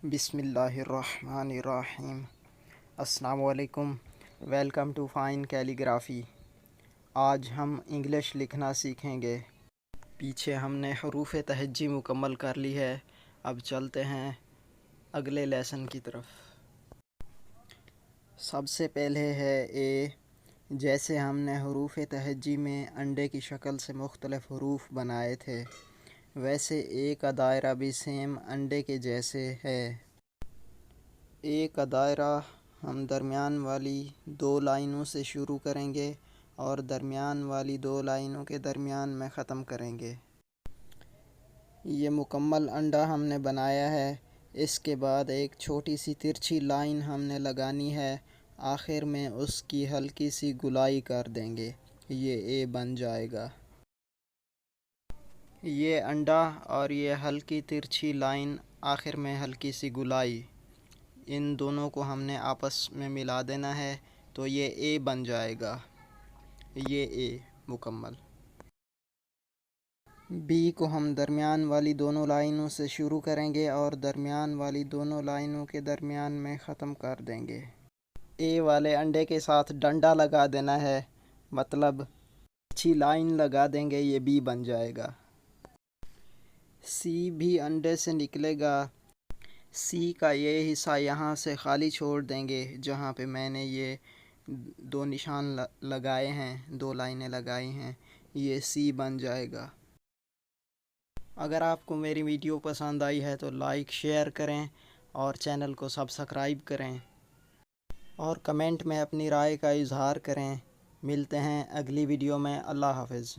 بسم اللہ الرحمن الرحیم۔ السلام علیکم، ویلکم ٹو فائن کیلیگرافی۔ آج ہم انگلش لکھنا سیکھیں گے۔ پیچھے ہم نے حروف تہجی مکمل کر لی ہے، اب چلتے ہیں اگلے لیسن کی طرف۔ سب سے پہلے ہے اے۔ جیسے ہم نے حروف تہجی میں انڈے کی شکل سے مختلف حروف بنائے تھے، ویسے اے کا دائرہ بھی سیم انڈے کے جیسے ہے۔ اے کا دائرہ ہم درمیان والی دو لائنوں سے شروع کریں گے اور درمیان والی دو لائنوں کے درمیان میں ختم کریں گے۔ یہ مکمل انڈا ہم نے بنایا ہے۔ اس کے بعد ایک چھوٹی سی ترچھی لائن ہم نے لگانی ہے، آخر میں اس کی ہلکی سی گولائی کر دیں گے، یہ اے بن جائے گا۔ یہ انڈا اور یہ ہلکی ترچھی لائن، آخر میں ہلکی سی گولائی، ان دونوں کو ہم نے آپس میں ملا دینا ہے تو یہ اے بن جائے گا۔ یہ اے مکمل۔ بی کو ہم درمیان والی دونوں لائنوں سے شروع کریں گے اور درمیان والی دونوں لائنوں کے درمیان میں ختم کر دیں گے۔ اے والے انڈے کے ساتھ ڈنڈا لگا دینا ہے، مطلب اچھی لائن لگا دیں گے، یہ بی بن جائے گا۔ سی بھی انڈے سے نکلے گا۔ سی کا یہ حصہ یہاں سے خالی چھوڑ دیں گے جہاں پہ میں نے یہ دو نشان لگائے ہیں، دو لائنیں لگائی ہیں، یہ سی بن جائے گا۔ اگر آپ کو میری ویڈیو پسند آئی ہے تو لائک شیئر کریں اور چینل کو سبسکرائب کریں اور کمنٹ میں اپنی رائے کا اظہار کریں۔ ملتے ہیں اگلی ویڈیو میں۔ اللہ حافظ۔